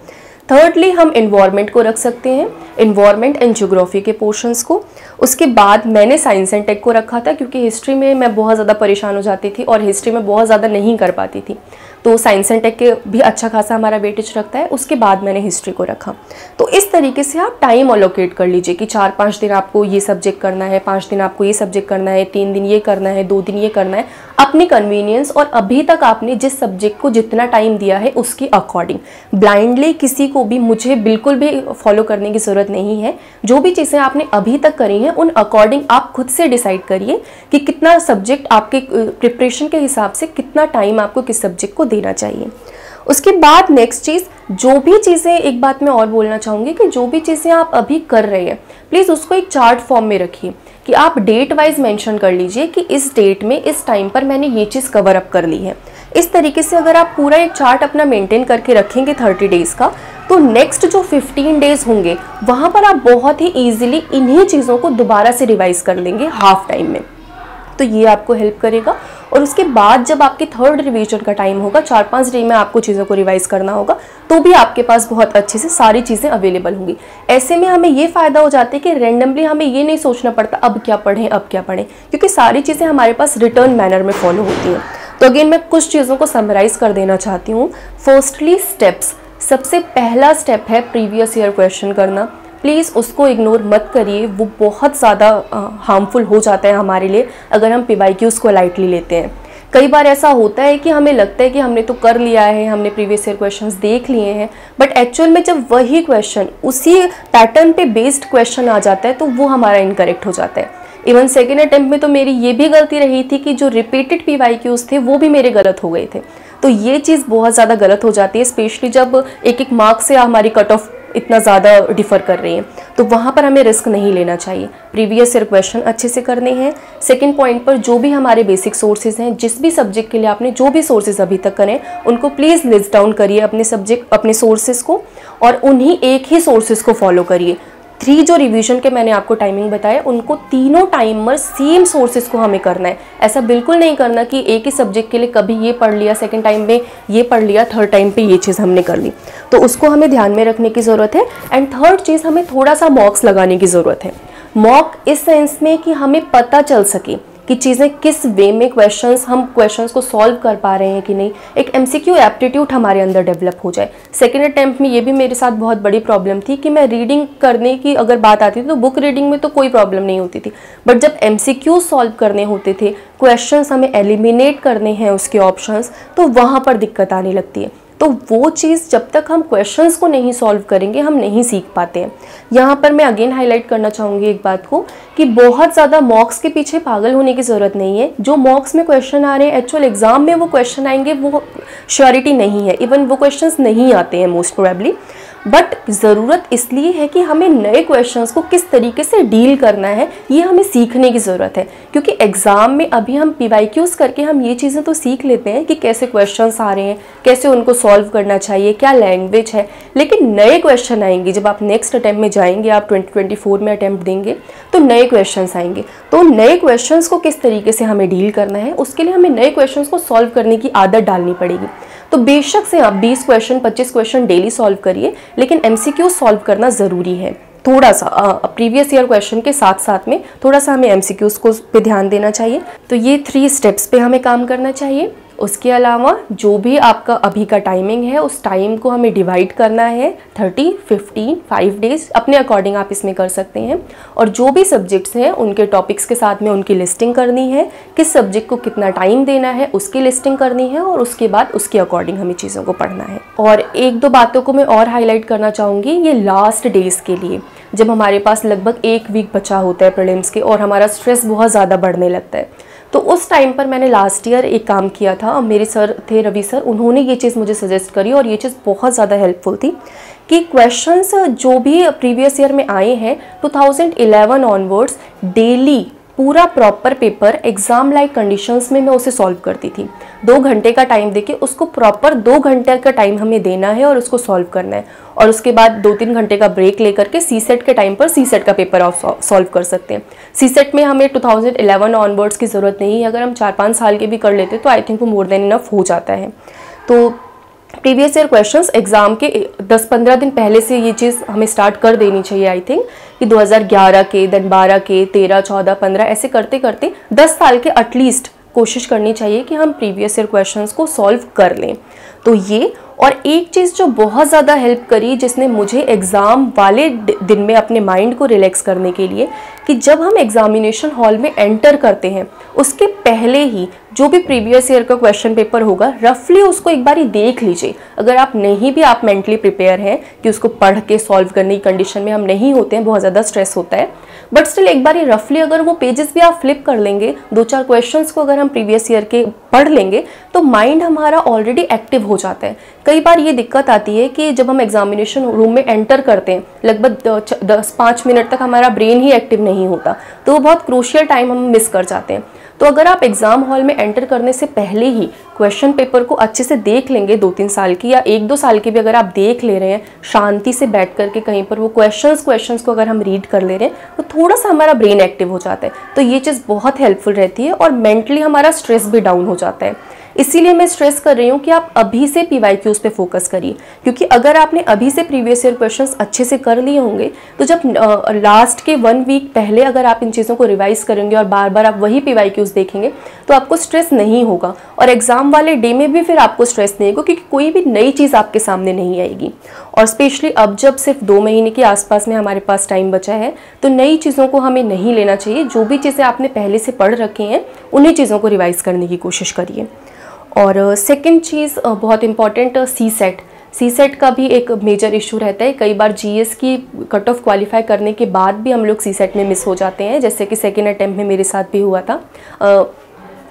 थर्डली हम एनवायरनमेंट को रख सकते हैं, एनवायरनमेंट एंड ज्योग्राफी के पोर्शंस को। उसके बाद मैंने साइंस एंड टेक को रखा था, क्योंकि हिस्ट्री में मैं बहुत ज़्यादा परेशान हो जाती थी और हिस्ट्री में बहुत ज़्यादा नहीं कर पाती थी, तो साइंस एंड टेक के भी अच्छा खासा हमारा वेटेज रखता है। उसके बाद मैंने हिस्ट्री को रखा। तो इस तरीके से आप टाइम अलोकेट कर लीजिए कि 4-5 दिन आपको ये सब्जेक्ट करना है, 5 दिन आपको ये सब्जेक्ट करना है, 3 दिन ये करना है, 2 दिन ये करना है, अपनी कन्वीनियंस और अभी तक आपने जिस सब्जेक्ट को जितना टाइम दिया है उसके अकॉर्डिंग। ब्लाइंडली किसी को भी मुझे बिल्कुल भी फॉलो करने की ज़रूरत नहीं है। जो भी चीज़ें आपने अभी तक करी हैं उन अकॉर्डिंग आप खुद से डिसाइड करिए कि कितना सब्जेक्ट आपके प्रिपरेशन के हिसाब से कितना टाइम आपको किस सब्जेक्ट को देना चाहिए। उसके बाद नेक्स्ट चीज़, जो भी चीज़ें, एक बात मैं और बोलना चाहूँगी कि जो भी चीज़ें आप अभी कर रहे हैं प्लीज़ उसको एक चार्ट फॉर्म में रखिए कि आप डेट वाइज मेंशन कर लीजिए कि इस डेट में इस टाइम पर मैंने ये चीज़ कवर अप कर ली है। इस तरीके से अगर आप पूरा एक चार्ट अपना मेंटेन करके रखेंगे 30 डेज़ का, तो नेक्स्ट जो 15 डेज़ होंगे वहाँ पर आप बहुत ही ईजिली इन्हीं चीज़ों को दोबारा से रिवाइज कर लेंगे हाफ टाइम में। तो ये आपको हेल्प करेगा। और उसके बाद जब आपके थर्ड रिवीजन का टाइम होगा, 4-5 डे में आपको चीज़ों को रिवाइज करना होगा, तो भी आपके पास बहुत अच्छे से सारी चीज़ें अवेलेबल होंगी। ऐसे में हमें ये फ़ायदा हो जाता है कि रैंडमली हमें ये नहीं सोचना पड़ता अब क्या पढ़ें अब क्या पढ़ें, क्योंकि सारी चीज़ें हमारे पास रिटर्न मैनर में फॉलो होती हैं। तो अगेन मैं कुछ चीज़ों को समराइज़ कर देना चाहती हूँ। फर्स्टली स्टेप्स, सबसे पहला स्टेप है प्रीवियस ईयर क्वेश्चन करना। प्लीज़ उसको इग्नोर मत करिए, वो बहुत ज़्यादा हार्मफुल हो जाता है हमारे लिए अगर हम PYQs को लाइटली लेते हैं। कई बार ऐसा होता है कि हमें लगता है कि हमने तो कर लिया है, हमने प्रीवियस ईयर क्वेश्चंस देख लिए हैं, बट एक्चुअल में जब वही क्वेश्चन उसी पैटर्न पे बेस्ड क्वेश्चन आ जाता है तो वो हमारा इनकरेक्ट हो जाता है। इवन सेकेंड अटेम्प्ट में तो मेरी ये भी गलती रही थी कि जो रिपीटेड PYQs थे वो भी मेरे गलत हो गए थे। तो ये चीज़ बहुत ज़्यादा गलत हो जाती है, स्पेशली जब एक एक मार्क्स से हमारी कट ऑफ इतना ज़्यादा डिफ़र कर रही है, तो वहाँ पर हमें रिस्क नहीं लेना चाहिए। प्रीवियस ईयर क्वेश्चन अच्छे से करने हैं। सेकंड पॉइंट पर जो भी हमारे बेसिक सोर्सेज हैं, जिस भी सब्जेक्ट के लिए आपने जो भी सोर्सेज अभी तक करें उनको प्लीज़ लिस्ट डाउन करिए अपने सोर्सेज को, और उन्हीं एक ही सोर्सेज को फॉलो करिए। 3 जो रिवीजन के मैंने आपको टाइमिंग बताया उनको तीनों टाइमर सेम सोर्सेज को हमें करना है। ऐसा बिल्कुल नहीं करना कि एक ही सब्जेक्ट के लिए कभी ये पढ़ लिया, सेकंड टाइम में ये पढ़ लिया, थर्ड टाइम पे ये चीज़ हमने कर ली। तो उसको हमें ध्यान में रखने की ज़रूरत है। एंड थर्ड चीज़, हमें थोड़ा सा मॉक्स लगाने की ज़रूरत है। मॉक इस सेंस में कि हमें पता चल सके कि चीज़ें किस वे में हम क्वेश्चंस को सॉल्व कर पा रहे हैं कि नहीं। एक MCQ एप्टीट्यूड हमारे अंदर डेवलप हो जाए। सेकेंड अटेम्प्ट में ये भी मेरे साथ बहुत बड़ी प्रॉब्लम थी कि मैं रीडिंग करने की अगर बात आती थी तो बुक रीडिंग में तो कोई प्रॉब्लम नहीं होती थी, बट जब MCQ सॉल्व करने होते थे, क्वेश्चंस हमें एलिमिनेट करने हैं उसके ऑप्शंस, तो वहाँ पर दिक्कत आने लगती है। तो वो चीज़ जब तक हम क्वेश्चंस को नहीं सॉल्व करेंगे हम नहीं सीख पाते हैं। यहाँ पर मैं अगेन हाईलाइट करना चाहूँगी एक बात को कि बहुत ज़्यादा मॉक्स के पीछे पागल होने की ज़रूरत नहीं है। जो मॉक्स में क्वेश्चन आ रहे हैं, एक्चुअल एग्जाम में वो क्वेश्चन आएंगे, वो श्योरिटी नहीं है। इवन वो क्वेश्चंस नहीं आते हैं मोस्ट प्रोबेबली, बट ज़रूरत इसलिए है कि हमें नए क्वेश्चंस को किस तरीके से डील करना है, ये हमें सीखने की ज़रूरत है। क्योंकि एग्ज़ाम में अभी हम PYQs करके हम ये चीज़ें तो सीख लेते हैं कि कैसे क्वेश्चंस आ रहे हैं, कैसे उनको सॉल्व करना चाहिए, क्या लैंग्वेज है, लेकिन नए क्वेश्चन आएंगे जब आप नेक्स्ट अटैम्प्ट में जाएंगे, आप 2024 में अटैम्प्ट देंगे तो नए क्वेश्चंस आएंगे। तो नए क्वेश्चंस को किस तरीके से हमें डील करना है, उसके लिए हमें नए क्वेश्चंस को सॉल्व करने की आदत डालनी पड़ेगी। तो बेशक से आप 20 क्वेश्चन 25 क्वेश्चन डेली सॉल्व करिए, लेकिन MCQ सॉल्व करना ज़रूरी है। थोड़ा सा प्रीवियस ईयर क्वेश्चन के साथ साथ में थोड़ा सा हमें MCQs को पे ध्यान देना चाहिए। तो ये 3 स्टेप्स पे हमें काम करना चाहिए। उसके अलावा जो भी आपका अभी का टाइमिंग है उस टाइम को हमें डिवाइड करना है 30, 15, 5 डेज अपने अकॉर्डिंग आप इसमें कर सकते हैं। और जो भी सब्जेक्ट्स हैं उनके टॉपिक्स के साथ में उनकी लिस्टिंग करनी है, किस सब्जेक्ट को कितना टाइम देना है उसकी लिस्टिंग करनी है, और उसके बाद उसके अकॉर्डिंग हमें चीज़ों को पढ़ना है। और 1-2 बातों को मैं और हाईलाइट करना चाहूँगी। ये लास्ट डेज के लिए जब हमारे पास लगभग 1 वीक बचा होता है प्रीलिम्स के और हमारा स्ट्रेस बहुत ज़्यादा बढ़ने लगता है, तो उस टाइम पर मैंने लास्ट ईयर एक काम किया था। और मेरे सर थे रवि सर, उन्होंने ये चीज़ मुझे सजेस्ट करी और ये चीज़ बहुत ज़्यादा हेल्पफुल थी कि क्वेश्चंस जो भी प्रीवियस ईयर में आए हैं 2011 ऑनवर्ड्स डेली पूरा proper paper exam like conditions में मैं उसे सॉल्व करती थी। 2 घंटे का टाइम देके उसको प्रॉपर 2 घंटे का टाइम हमें देना है और उसको सॉल्व करना है, और उसके बाद 2-3 घंटे का ब्रेक लेकर के CSET के टाइम पर CSET का पेपर आप सॉल्व कर सकते हैं। CSET में हमें 2011 ऑनवर्ड्स की ज़रूरत नहीं है, अगर हम 4-5 साल के भी कर लेते तो आई थिंक वो मोर देन इनफ हो जाता है। तो प्रीवियस ईयर क्वेश्चंस एग्ज़ाम के 10-15 दिन पहले से ये चीज़ हमें स्टार्ट कर देनी चाहिए आई थिंक, कि 2011 के, देन 12 के, 13, 14, 15 ऐसे करते करते 10 साल के एटलीस्ट कोशिश करनी चाहिए कि हम प्रीवियस ईयर क्वेश्चंस को सॉल्व कर लें। तो ये, और एक चीज़ जो बहुत ज़्यादा हेल्प करी जिसने मुझे एग्ज़ाम वाले दिन में अपने माइंड को रिलैक्स करने के लिए, कि जब हम एग्जामिनेशन हॉल में एंटर करते हैं उसके पहले ही जो भी प्रीवियस ईयर का क्वेश्चन पेपर होगा रफली उसको एक बार देख लीजिए। अगर आप नहीं भी आप मेंटली प्रिपेयर हैं कि उसको पढ़ के सॉल्व करने की कंडीशन में हम नहीं होते हैं, बहुत ज़्यादा स्ट्रेस होता है, बट स्टिल एक बार रफली अगर वो पेजेस भी आप फ्लिप कर लेंगे, 2-4 क्वेश्चंस को अगर हम प्रीवियस ईयर के पढ़ लेंगे तो माइंड हमारा ऑलरेडी एक्टिव हो जाता है। कई बार ये दिक्कत आती है कि जब हम एग्जामिनेशन रूम में एंटर करते हैं लगभग 10-5 मिनट तक हमारा ब्रेन ही एक्टिव नहीं होता, तो वो बहुत क्रूशियल टाइम हम मिस कर जाते हैं। तो अगर आप एग्ज़ाम हॉल में एंटर करने से पहले ही क्वेश्चन पेपर को अच्छे से देख लेंगे, 2-3 साल की या 1-2 साल की भी अगर आप देख ले रहे हैं शांति से बैठ करके कहीं पर, वो क्वेश्चंस को अगर हम रीड कर ले रहे हैं तो थोड़ा सा हमारा ब्रेन एक्टिव हो जाता है। तो ये चीज़ बहुत हेल्पफुल रहती है और मेंटली हमारा स्ट्रेस भी डाउन हो जाता है। इसीलिए मैं स्ट्रेस कर रही हूँ कि आप अभी से PYQs पे फोकस करिए, क्योंकि अगर आपने अभी से प्रीवियस ईयर क्वेश्चंस अच्छे से कर लिए होंगे तो जब लास्ट के 1 वीक पहले अगर आप इन चीज़ों को रिवाइज करेंगे और बार बार आप वही PYQs देखेंगे तो आपको स्ट्रेस नहीं होगा, और एग्जाम वाले डे में भी फिर आपको स्ट्रेस नहीं होगा, क्योंकि कोई भी नई चीज़ आपके सामने नहीं आएगी। और स्पेशली अब जब सिर्फ 2 महीने के आसपास में हमारे पास टाइम बचा है तो नई चीज़ों को हमें नहीं लेना चाहिए। जो भी चीज़ें आपने पहले से पढ़ रखी हैं उन्हीं चीज़ों को रिवाइज करने की कोशिश करिए। और सेकंड चीज़ बहुत इंपॉर्टेंट, CSET सीसेट का भी एक मेजर इशू रहता है। कई बार जीएस की कट ऑफ क्वालिफाई करने के बाद भी हम लोग सीसेट में मिस हो जाते हैं, जैसे कि सेकेंड अटेम्प्ट में मेरे साथ भी हुआ था।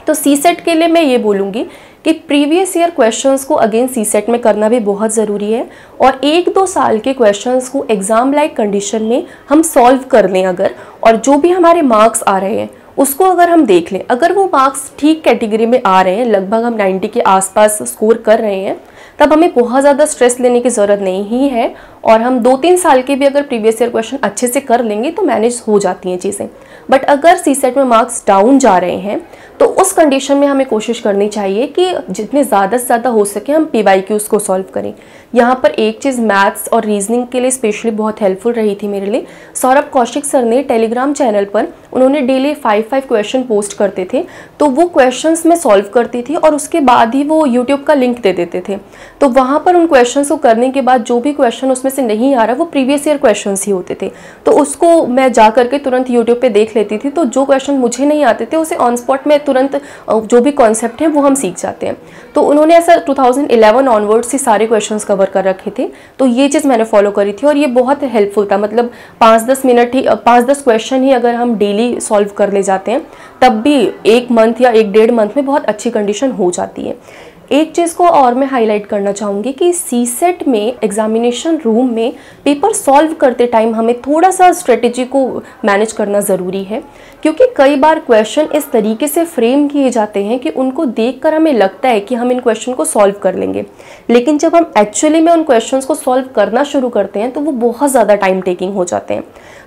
तो सीसेट के लिए मैं ये बोलूँगी कि प्रीवियस ईयर क्वेश्चंस को अगेन सीसेट में करना भी बहुत ज़रूरी है, और 1-2 साल के क्वेश्चंस को एग्ज़ाम लाइक कंडीशन में हम सॉल्व कर लें अगर, और जो भी हमारे मार्क्स आ रहे हैं उसको अगर हम देख लें, अगर वो मार्क्स ठीक कैटेगरी में आ रहे हैं, लगभग हम 90 के आसपास स्कोर कर रहे हैं, तब हमें बहुत ज़्यादा स्ट्रेस लेने की ज़रूरत नहीं है, और हम 2-3 साल के भी अगर प्रीवियस ईयर क्वेश्चन अच्छे से कर लेंगे तो मैनेज हो जाती हैं चीज़ें। बट अगर सीसेट में मार्क्स डाउन जा रहे हैं तो उस कंडीशन में हमें कोशिश करनी चाहिए कि जितने ज़्यादा से ज़्यादा हो सके हम PYQs को सॉल्व करें। यहाँ पर एक चीज़ मैथ्स और रीजनिंग के लिए स्पेशली बहुत हेल्पफुल रही थी मेरे लिए। सौरभ कौशिक सर ने टेलीग्राम चैनल पर उन्होंने डेली 5 क्वेश्चन पोस्ट करते थे, तो वो क्वेश्चंस मैं सॉल्व करती थी और उसके बाद ही वो यूट्यूब का लिंक दे देते थे। तो वहाँ पर उन क्वेश्चंस को करने के बाद जो भी क्वेश्चन उसमें से नहीं आ रहा वो प्रीवियस ईयर क्वेश्चंस ही होते थे, तो उसको मैं जा करके तुरंत यूट्यूब पे देख लेती थी। तो जो क्वेश्चन मुझे नहीं आते थे उसे ऑन स्पॉट में तुरंत जो भी कॉन्सेप्ट हैं वो हम सीख जाते हैं। तो उन्होंने ऐसा 2011 ऑनवर्ड्स से सारे क्वेश्चंस कवर कर रखे थे, तो ये चीज़ मैंने फॉलो करी थी और ये बहुत हेल्पफुल था। मतलब 5-10 मिनट ही 5-10 क्वेश्चन ही अगर हम डेली सॉल्व कर ले जाते हैं तब भी 1 मंथ या 1-1.5 मंथ में बहुत अच्छी कंडीशन हो जाती है। एक चीज़ को और मैं हाईलाइट करना चाहूँगी कि सीसेट में एग्जामिनेशन रूम में पेपर सॉल्व करते टाइम हमें थोड़ा सा स्ट्रेटेजी को मैनेज करना ज़रूरी है, क्योंकि कई बार क्वेश्चन इस तरीके से फ्रेम किए जाते हैं कि उनको देखकर हमें लगता है कि हम इन क्वेश्चन को सॉल्व कर लेंगे, लेकिन जब हम एक्चुअली में उन क्वेश्चंस को सॉल्व करना शुरू करते हैं तो वो बहुत ज़्यादा टाइम टेकिंग हो जाते हैं।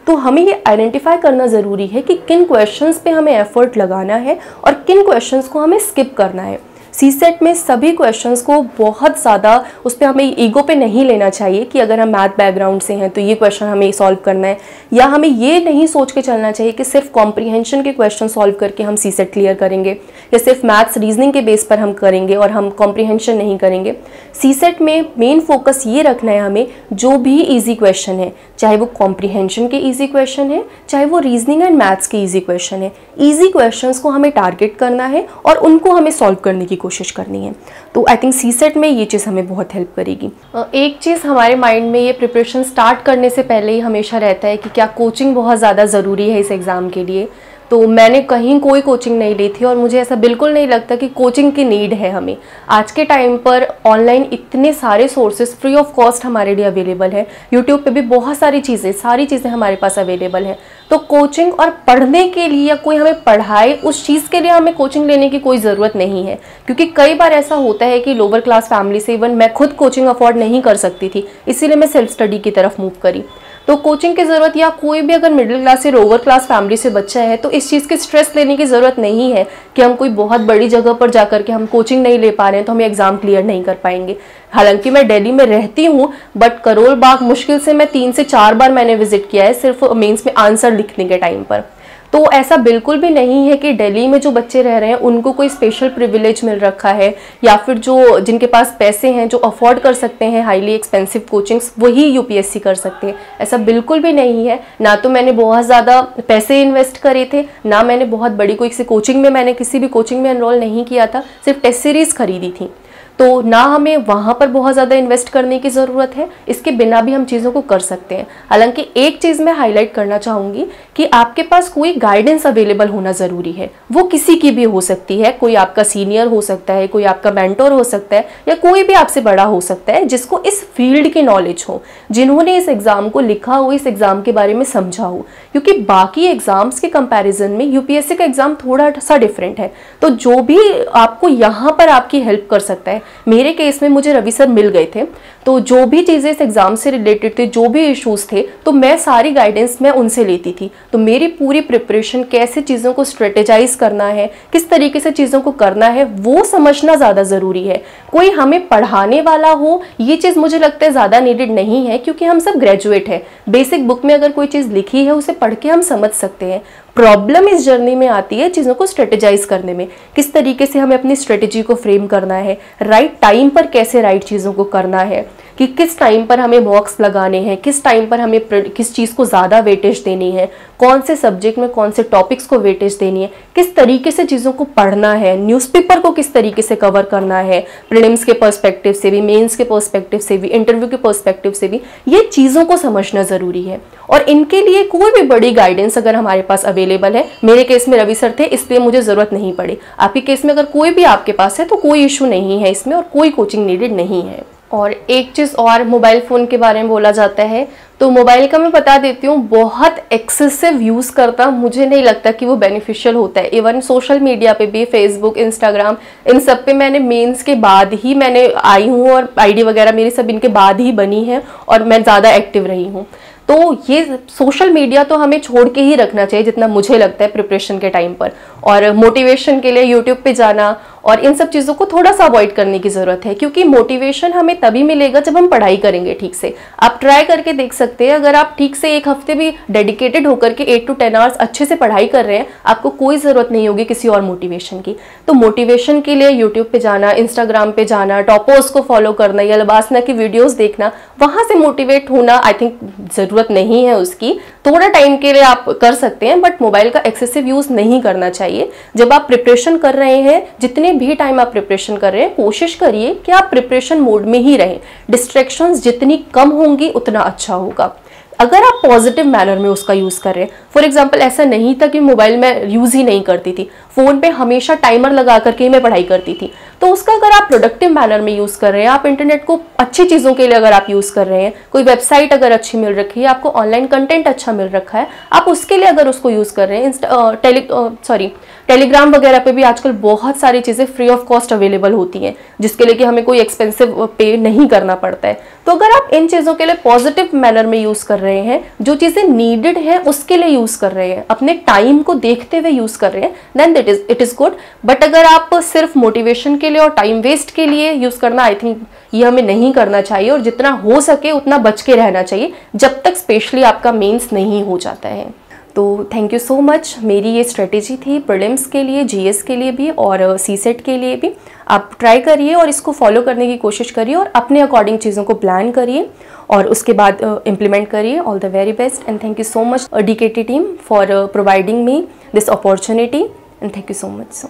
तो हमें ये आइडेंटिफाई करना ज़रूरी है कि किन क्वेश्चंस पे हमें एफर्ट लगाना है और किन क्वेश्चंस को हमें स्किप करना है। सीसेट में सभी क्वेश्चंस को बहुत ज़्यादा उस पर हमें ईगो पे नहीं लेना चाहिए कि अगर हम मैथ बैकग्राउंड से हैं तो ये क्वेश्चन हमें सॉल्व करना है, या हमें ये नहीं सोच के चलना चाहिए कि सिर्फ कॉम्प्रीहेंशन के क्वेश्चन सॉल्व करके हम सीसेट क्लियर करेंगे, या सिर्फ मैथ्स रीजनिंग के बेस पर हम करेंगे और हम कॉम्प्रीहेंशन नहीं करेंगे। सीसेट में मेन फोकस ये रखना है हमें, जो भी ईजी क्वेश्चन है, चाहे वो कॉम्प्रीहेंशन के ईजी क्वेश्चन है, चाहे वो रीजनिंग एंड मैथ्स के ईजी क्वेश्चन है, ईजी क्वेश्चंस को हमें टारगेट करना है और उनको हमें सॉल्व करने की कोशिश करनी है। तो आई थिंक सीसेट में ये चीज़ हमें बहुत हेल्प करेगी। एक चीज़ हमारे माइंड में ये प्रिपरेशन स्टार्ट करने से पहले ही हमेशा रहता है कि क्या कोचिंग बहुत ज़्यादा ज़रूरी है इस एग्ज़ाम के लिए। तो मैंने कहीं कोई कोचिंग नहीं ली थी और मुझे ऐसा बिल्कुल नहीं लगता कि कोचिंग की नीड है हमें। आज के टाइम पर ऑनलाइन इतने सारे सोर्सेज फ्री ऑफ कॉस्ट हमारे लिए अवेलेबल है, यूट्यूब पे भी बहुत सारी चीज़ें हमारे पास अवेलेबल है। तो कोचिंग और पढ़ने के लिए या कोई हमें पढ़ाए उस चीज़ के लिए हमें कोचिंग लेने की कोई ज़रूरत नहीं है, क्योंकि कई बार ऐसा होता है कि लोअर क्लास फैमिली से इवन मैं खुद कोचिंग अफोर्ड नहीं कर सकती थी, इसीलिए मैं सेल्फ स्टडी की तरफ मूव करी। तो कोचिंग की ज़रूरत, या कोई भी अगर मिडिल क्लास से लोअर क्लास फैमिली से बच्चा है तो इस चीज़ की स्ट्रेस लेने की ज़रूरत नहीं है कि हम कोई बहुत बड़ी जगह पर जाकर के हम कोचिंग नहीं ले पा रहे हैं तो हम एग्ज़ाम क्लियर नहीं कर पाएंगे। हालांकि मैं दिल्ली में रहती हूँ, बट करोल बाग मुश्किल से मैं 3 से 4 बार मैंने विजिट किया है सिर्फ मेंस में आंसर लिखने के टाइम पर। तो ऐसा बिल्कुल भी नहीं है कि दिल्ली में जो बच्चे रह रहे हैं उनको कोई स्पेशल प्रिविलेज मिल रखा है, या फिर जो जिनके पास पैसे हैं, जो अफोर्ड कर सकते हैं हाईली एक्सपेंसिव कोचिंग्स, वही यूपीएससी कर सकते हैं। ऐसा बिल्कुल भी नहीं है। ना तो मैंने बहुत ज़्यादा पैसे इन्वेस्ट करे थे, ना मैंने बहुत बड़ी कोई कोचिंग में, मैंने किसी भी कोचिंग में एनरोल नहीं किया था, सिर्फ टेस्ट सीरीज़ खरीदी थी। तो ना हमें वहाँ पर बहुत ज़्यादा इन्वेस्ट करने की ज़रूरत है, इसके बिना भी हम चीज़ों को कर सकते हैं। हालांकि एक चीज़ मैं हाईलाइट करना चाहूँगी कि आपके पास कोई गाइडेंस अवेलेबल होना ज़रूरी है। वो किसी की भी हो सकती है, कोई आपका सीनियर हो सकता है, कोई आपका मेंटोर हो सकता है, या कोई भी आपसे बड़ा हो सकता है जिसको इस फील्ड की नॉलेज हो, जिन्होंने इस एग्ज़ाम को लिखा हो, इस एग्ज़ाम के बारे में समझा हो। क्योंकि बाकी एग्ज़ाम्स के कंपैरिजन में यूपीएससी का एग्ज़ाम थोड़ा सा डिफरेंट है। तो जो भी आपको यहाँ पर आपकी हेल्प कर सकता है, मेरे केस में मुझे रवि सर मिल गए थे, तो जो भी चीज़ें इस एग्ज़ाम से रिलेटेड थे, जो भी इश्यूज़ थे, तो मैं सारी गाइडेंस मैं उनसे लेती थी। तो मेरी पूरी प्रिपरेशन, कैसे चीज़ों को स्ट्रेटेजाइज करना है, किस तरीके से चीज़ों को करना है, वो समझना ज़्यादा ज़रूरी है। कोई हमें पढ़ाने वाला हो, ये चीज़ मुझे लगता है ज़्यादा नीडेड नहीं है, क्योंकि हम सब ग्रेजुएट हैं। बेसिक बुक में अगर कोई चीज़ लिखी है उसे पढ़ के हम समझ सकते हैं। प्रॉब्लम इस जर्नी में आती है चीज़ों को स्ट्रेटेजाइज करने में, किस तरीके से हमें अपनी स्ट्रेटेजी को फ्रेम करना है, राइट टाइम पर कैसे राइट चीज़ों को करना है, कि किस टाइम पर हमें मॉक्स लगाने हैं, किस टाइम पर हमें किस चीज़ को ज़्यादा वेटेज देनी है, कौन से सब्जेक्ट में कौन से टॉपिक्स को वेटेज देनी है, किस तरीके से चीज़ों को पढ़ना है, न्यूज़पेपर को किस तरीके से कवर करना है, प्रीलिम्स के पर्सपेक्टिव से भी, मेंस के पर्सपेक्टिव से भी, इंटरव्यू के पर्सपेक्टिव से भी, ये चीज़ों को समझना ज़रूरी है। और इनके लिए कोई भी बड़ी गाइडेंस अगर हमारे पास अवेलेबल है, मेरे केस में रवि सर थे इसलिए मुझे ज़रूरत नहीं पड़ी, आपके केस में अगर कोई भी आपके पास है तो कोई इशू नहीं है इसमें और कोई कोचिंग नीडेड नहीं है। और एक चीज़ और, मोबाइल फ़ोन के बारे में बोला जाता है, तो मोबाइल का मैं बता देती हूँ, बहुत एक्सेसिव यूज़ करता मुझे नहीं लगता कि वो बेनिफिशियल होता है। इवन सोशल मीडिया पे भी, फेसबुक, इंस्टाग्राम, इन सब पे मैंने मेंस के बाद ही मैंने आई हूँ और आईडी वगैरह मेरी सब इनके बाद ही बनी है और मैं ज़्यादा एक्टिव रही हूँ। तो ये सोशल मीडिया तो हमें छोड़ के ही रखना चाहिए जितना मुझे लगता है प्रिपरेशन के टाइम पर, और मोटिवेशन के लिए यूट्यूब पे जाना और इन सब चीज़ों को थोड़ा सा अवॉइड करने की ज़रूरत है, क्योंकि मोटिवेशन हमें तभी मिलेगा जब हम पढ़ाई करेंगे ठीक से। आप ट्राई करके देख सकते हैं, अगर आप ठीक से एक हफ्ते भी डेडिकेटेड होकर के 8 to 10 आवर्स अच्छे से पढ़ाई कर रहे हैं, आपको कोई ज़रूरत नहीं होगी किसी और मोटिवेशन की। तो मोटिवेशन के लिए यूट्यूब पे जाना, इंस्टाग्राम पे जाना, टॉपर्स को फॉलो करना या लबासना की वीडियोज़ देखना, वहाँ से मोटिवेट होना आई थिंक ज़रूरत नहीं है उसकी। थोड़ा टाइम के लिए आप कर सकते हैं, बट मोबाइल का एक्सेसिव यूज़ नहीं करना चाहिए। जब आप प्रिपरेशन कर रहे हैं, जितने भी टाइम आप प्रिपरेशन कर रहे हैं, कोशिश करिए कि आप प्रिपरेशन मोड में ही रहें। डिस्ट्रैक्शंस जितनी कम होंगी उतना अच्छा होगा। अगर आप पॉजिटिव मैनर में उसका यूज़ कर रहे हैं, फॉर एग्जांपल ऐसा नहीं था कि मोबाइल में यूज़ ही नहीं करती थी, फ़ोन पे हमेशा टाइमर लगा करके ही मैं पढ़ाई करती थी, तो उसका अगर आप प्रोडक्टिव मैनर में यूज़ कर रहे हैं, आप इंटरनेट को अच्छी चीज़ों के लिए अगर आप यूज़ कर रहे हैं, कोई वेबसाइट अगर अच्छी मिल रखी है, आपको ऑनलाइन कंटेंट अच्छा मिल रखा है, आप उसके लिए अगर उसको यूज़ कर रहे हैं, टेलीग्राम वगैरह पे भी आजकल बहुत सारी चीज़ें फ्री ऑफ कॉस्ट अवेलेबल होती हैं, जिसके लिए कि हमें कोई एक्सपेंसिव पे नहीं करना पड़ता है। तो अगर आप इन चीज़ों के लिए पॉजिटिव मैनर में यूज़ कर रहे हैं, जो चीज़ें नीडेड हैं उसके लिए यूज़ कर रहे हैं, अपने टाइम को देखते हुए यूज़ कर रहे हैं, then it is good. But अगर आप सिर्फ मोटिवेशन के लिए और टाइम वेस्ट के लिए यूज़ करना, आई थिंक ये हमें नहीं करना चाहिए, और जितना हो सके उतना बच के रहना चाहिए जब तक स्पेशली आपका मेंस नहीं हो जाता है। तो थैंक यू सो मच। मेरी ये स्ट्रेटेजी थी प्रीलिम्स के लिए, जीएस के लिए भी और सीसेट के लिए भी। आप ट्राई करिए और इसको फॉलो करने की कोशिश करिए और अपने अकॉर्डिंग चीज़ों को प्लान करिए और उसके बाद इम्प्लीमेंट करिए। All the very best and thank you so much DKT team for providing me this opportunity and thank you so much.